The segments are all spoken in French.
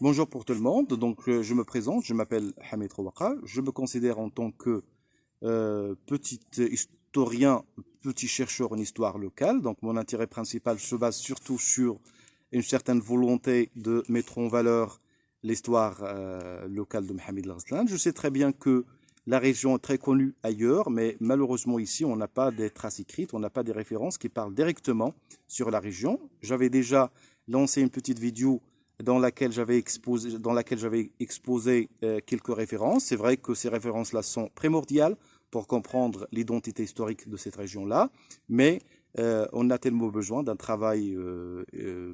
Bonjour pour tout le monde. Donc, je me présente, je m'appelle Hamid Rouaka. Je me considère en tant que petit historien, petit chercheur en histoire locale. Donc, mon intérêt principal se base surtout sur une certaine volonté de mettre en valeur l'histoire locale de Mohamed Larslan. Je sais très bien que la région est très connue ailleurs, mais malheureusement ici, on n'a pas des traces écrites, on n'a pas des références qui parlent directement sur la région. J'avais déjà lancé une petite vidéo dans laquelle j'avais exposé quelques références. C'est vrai que ces références-là sont primordiales pour comprendre l'identité historique de cette région-là, mais on a tellement besoin d'un travail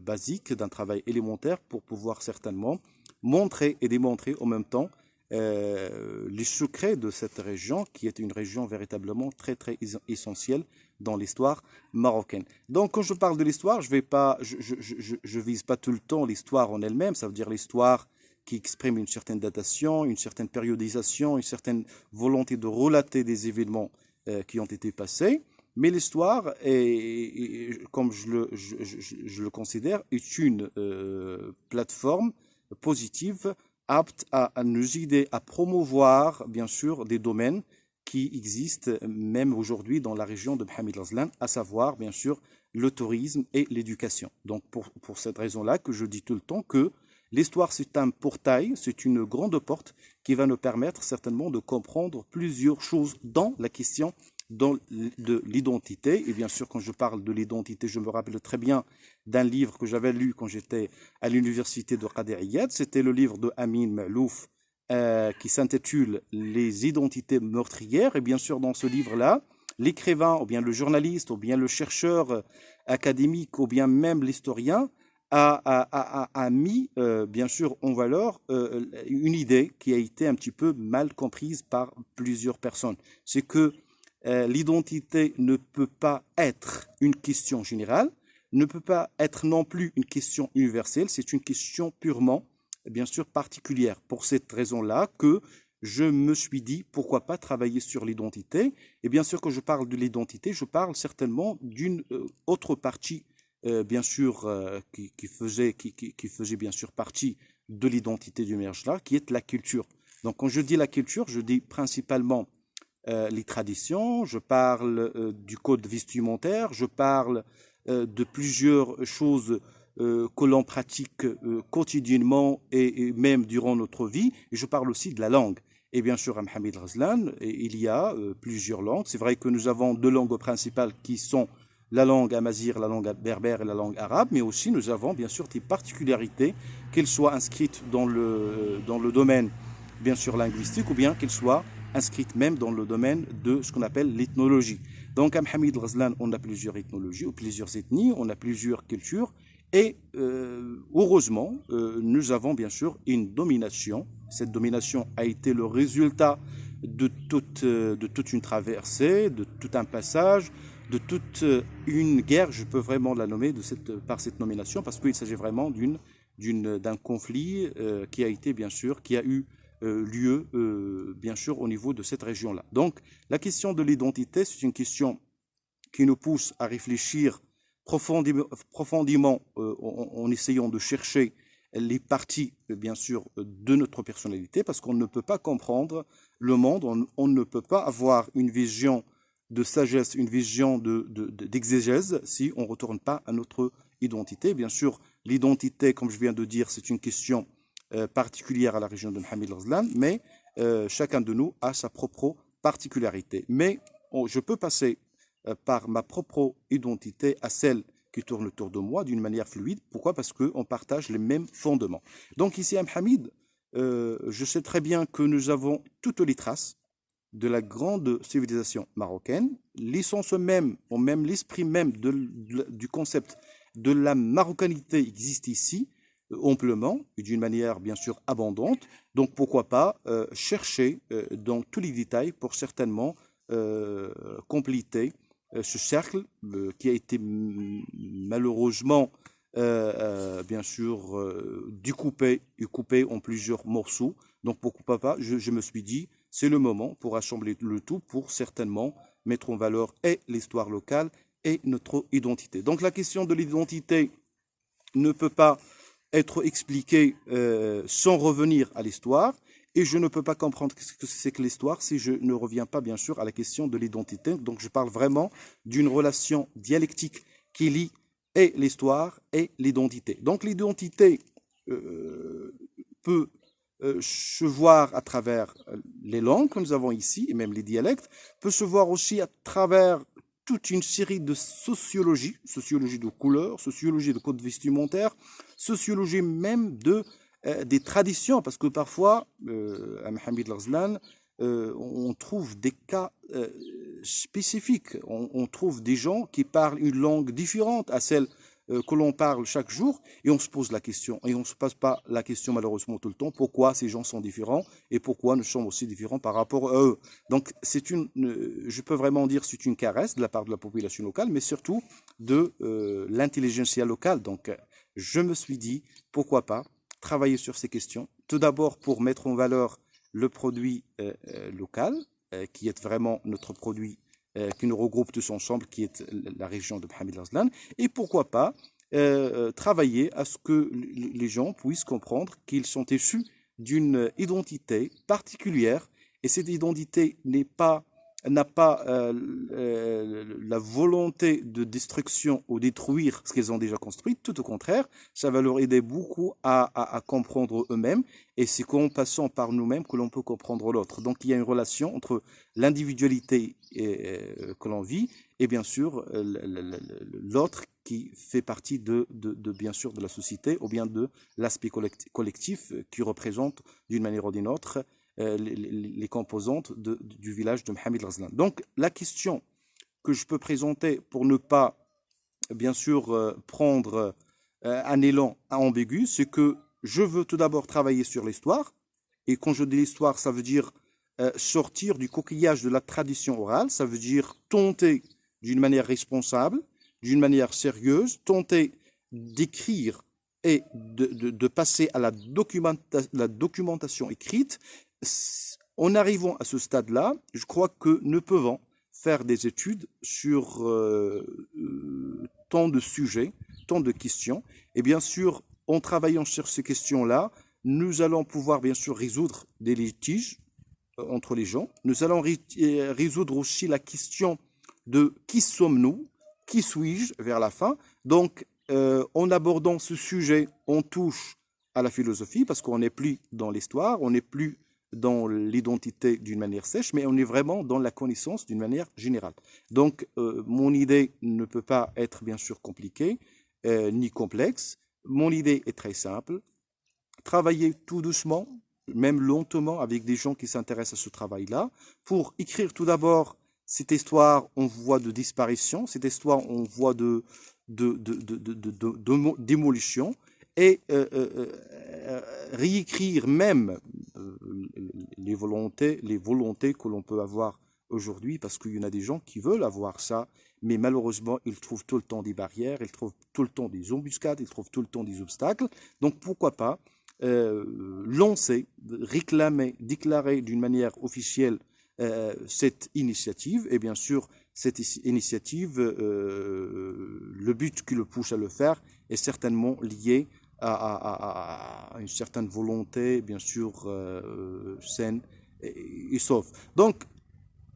basique, d'un travail élémentaire pour pouvoir certainement montrer et démontrer en même temps les secrets de cette région qui est une région véritablement très très essentielle dans l'histoire marocaine. Donc quand je parle de l'histoire, je vise pas tout le temps l'histoire en elle-même, ça veut dire l'histoire qui exprime une certaine datation, une certaine périodisation, une certaine volonté de relater des événements qui ont été passés. Mais l'histoire, comme je le considère, est une plateforme positive apte à nous aider à promouvoir, bien sûr, des domaines qui existent même aujourd'hui dans la région de Mohamed Lazlan, à savoir, bien sûr, le tourisme et l'éducation. Donc, pour cette raison-là que je dis tout le temps que l'histoire, c'est un portail, c'est une grande porte qui va nous permettre certainement de comprendre plusieurs choses dans la question de l'identité. Et bien sûr, quand je parle de l'identité, je me rappelle très bien d'un livre que j'avais lu quand j'étais à l'université de Qadi Iyad. C'était le livre de Amin Malouf qui s'intitule Les identités meurtrières. Et bien sûr, dans ce livre-là, l'écrivain, ou bien le journaliste, ou bien le chercheur académique, ou bien même l'historien, a mis, bien sûr, en valeur une idée qui a été un petit peu mal comprise par plusieurs personnes. C'est que l'identité ne peut pas être une question générale, ne peut pas être non plus une question universelle, c'est une question purement, bien sûr, particulière. Pour cette raison-là que je me suis dit, pourquoi pas travailler sur l'identité. Et bien sûr, quand je parle de l'identité, je parle certainement d'une autre partie, bien sûr, qui faisait bien sûr partie de l'identité du Merjla, qui est la culture. Donc, quand je dis la culture, je dis principalement les traditions, je parle du code vestimentaire, je parle de plusieurs choses que l'on pratique quotidiennement et même durant notre vie. Et je parle aussi de la langue. Et bien sûr, à Mohamed Razlan, il y a plusieurs langues. C'est vrai que nous avons deux langues principales qui sont la langue amazigh, la langue berbère et la langue arabe, mais aussi nous avons bien sûr des particularités, qu'elles soient inscrites dans le domaine bien sûr linguistique ou bien qu'elles soient inscrites même dans le domaine de ce qu'on appelle l'ethnologie. Donc à Mohamed Ghazlan, on a plusieurs ethnologies ou plusieurs ethnies, on a plusieurs cultures et heureusement, nous avons bien sûr une domination. Cette domination a été le résultat de toute une traversée, de tout un passage, de toute une guerre, je peux vraiment la nommer par cette nomination, parce qu'il s'agit vraiment d'un conflit qui a été, bien sûr, qui a eu lieu, bien sûr, au niveau de cette région-là. Donc, la question de l'identité, c'est une question qui nous pousse à réfléchir profondément en essayant de chercher les parties, bien sûr, de notre personnalité, parce qu'on ne peut pas comprendre le monde, on ne peut pas avoir une vision de sagesse, une vision d'exégèse si on ne retourne pas à notre identité. Bien sûr, l'identité, comme je viens de dire, c'est une question particulière à la région de Mohamed Ghazlan, mais chacun de nous a sa propre particularité. Mais je peux passer par ma propre identité à celle qui tourne autour de moi d'une manière fluide. Pourquoi? Parce qu'on partage les mêmes fondements. Donc ici à Mohamed, je sais très bien que nous avons toutes les traces de la grande civilisation marocaine, l'essence même, ou même l'esprit même du concept de la marocanité existe ici amplement et d'une manière bien sûr abondante. Donc pourquoi pas chercher dans tous les détails pour certainement compléter ce cercle qui a été malheureusement bien sûr découpé et coupé en plusieurs morceaux. Donc pourquoi pas, je me suis dit, c'est le moment pour assembler le tout pour certainement mettre en valeur et l'histoire locale et notre identité. Donc la question de l'identité ne peut pas être expliqué sans revenir à l'histoire. Et je ne peux pas comprendre ce que c'est que l'histoire si je ne reviens pas, bien sûr, à la question de l'identité. Donc, je parle vraiment d'une relation dialectique qui lie et l'histoire et l'identité. Donc, l'identité peut se voir à travers les langues que nous avons ici, et même les dialectes, peut se voir aussi à travers toute une série de sociologie, sociologie de couleurs, sociologie de codes vestimentaires, sociologie même des traditions, parce que parfois, à Mohamed Larzlan, on trouve des cas spécifiques. On trouve des gens qui parlent une langue différente à celle que l'on parle chaque jour, et on se pose la question, et on ne se pose pas la question malheureusement tout le temps, pourquoi ces gens sont différents, et pourquoi nous sommes aussi différents par rapport à eux. Donc, je peux vraiment dire c'est une caresse de la part de la population locale, mais surtout de l'intelligentsia locale. Donc, je me suis dit, pourquoi pas travailler sur ces questions, tout d'abord pour mettre en valeur le produit local, qui est vraiment notre produit qui nous regroupe tous ensemble, qui est la région de Mohamed Larzlan, et pourquoi pas travailler à ce que les gens puissent comprendre qu'ils sont issus d'une identité particulière, et cette identité n'a pas la volonté de destruction ou détruire ce qu'ils ont déjà construit, tout au contraire, ça va leur aider beaucoup à comprendre eux-mêmes, et c'est qu'en passant par nous-mêmes que l'on peut comprendre l'autre. Donc il y a une relation entre l'individualité que l'on vit et bien sûr l'autre qui fait partie bien sûr de la société ou bien de l'aspect collectif qui représente d'une manière ou d'une autre les composantes du village de Mohamed Larzlan. Donc la question que je peux présenter pour ne pas bien sûr prendre un élan ambigu, c'est que je veux tout d'abord travailler sur l'histoire, et quand je dis l'histoire, ça veut dire sortir du coquillage de la tradition orale, ça veut dire tenter d'une manière responsable, d'une manière sérieuse, tenter d'écrire et de passer à la documentation écrite. En arrivant à ce stade-là, je crois que nous pouvons faire des études sur tant de sujets, tant de questions. Et bien sûr, en travaillant sur ces questions-là, nous allons pouvoir bien sûr résoudre des litiges entre les gens. Nous allons résoudre aussi la question de qui sommes-nous, qui suis-je vers la fin. Donc, en abordant ce sujet, on touche à la philosophie parce qu'on n'est plus dans l'histoire, on n'est plus dans l'identité d'une manière sèche, mais on est vraiment dans la connaissance d'une manière générale. Donc, mon idée ne peut pas être bien sûr compliquée ni complexe. Mon idée est très simple. Travailler tout doucement, même lentement, avec des gens qui s'intéressent à ce travail-là, pour écrire tout d'abord cette histoire en voie de disparition, cette histoire en voie de démolition, et réécrire même les volontés que l'on peut avoir aujourd'hui, parce qu'il y en a des gens qui veulent avoir ça, mais malheureusement, ils trouvent tout le temps des barrières, ils trouvent tout le temps des embuscades, ils trouvent tout le temps des obstacles. Donc pourquoi pas lancer, réclamer, déclarer d'une manière officielle cette initiative, et bien sûr, cette initiative, le but qui le pousse à le faire est certainement lié à une certaine volonté, bien sûr, saine et sauf. Donc,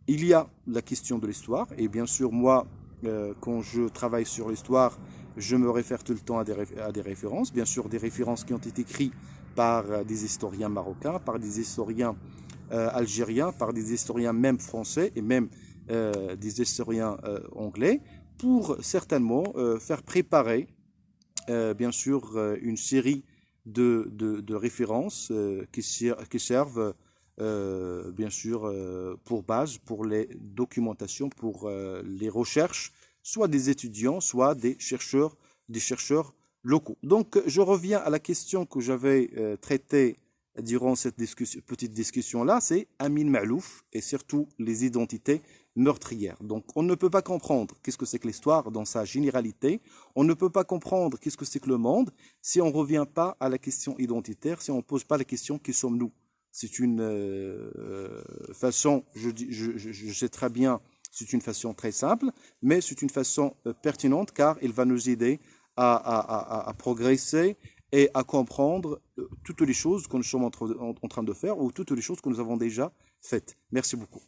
il y a la question de l'histoire, et bien sûr, moi, quand je travaille sur l'histoire, je me réfère tout le temps à des références, bien sûr, des références qui ont été écrites par des historiens marocains, par des historiens algériens, par des historiens même français, et même des historiens anglais, pour certainement faire préparer bien sûr une série de références qui servent bien sûr pour base, pour les documentations, pour les recherches, soit des étudiants, soit des chercheurs locaux. Donc je reviens à la question que j'avais traitée durant cette petite discussion-là, c'est Amin Maalouf et surtout les identités meurtrières. Donc on ne peut pas comprendre qu'est-ce que c'est que l'histoire dans sa généralité, on ne peut pas comprendre qu'est-ce que c'est que le monde si on ne revient pas à la question identitaire, si on ne pose pas la question qui sommes-nous. C'est une façon, je sais très bien, c'est une façon très simple, mais c'est une façon pertinente car elle va nous aider à progresser et à comprendre toutes les choses que nous sommes en train de faire ou toutes les choses que nous avons déjà faites. Merci beaucoup.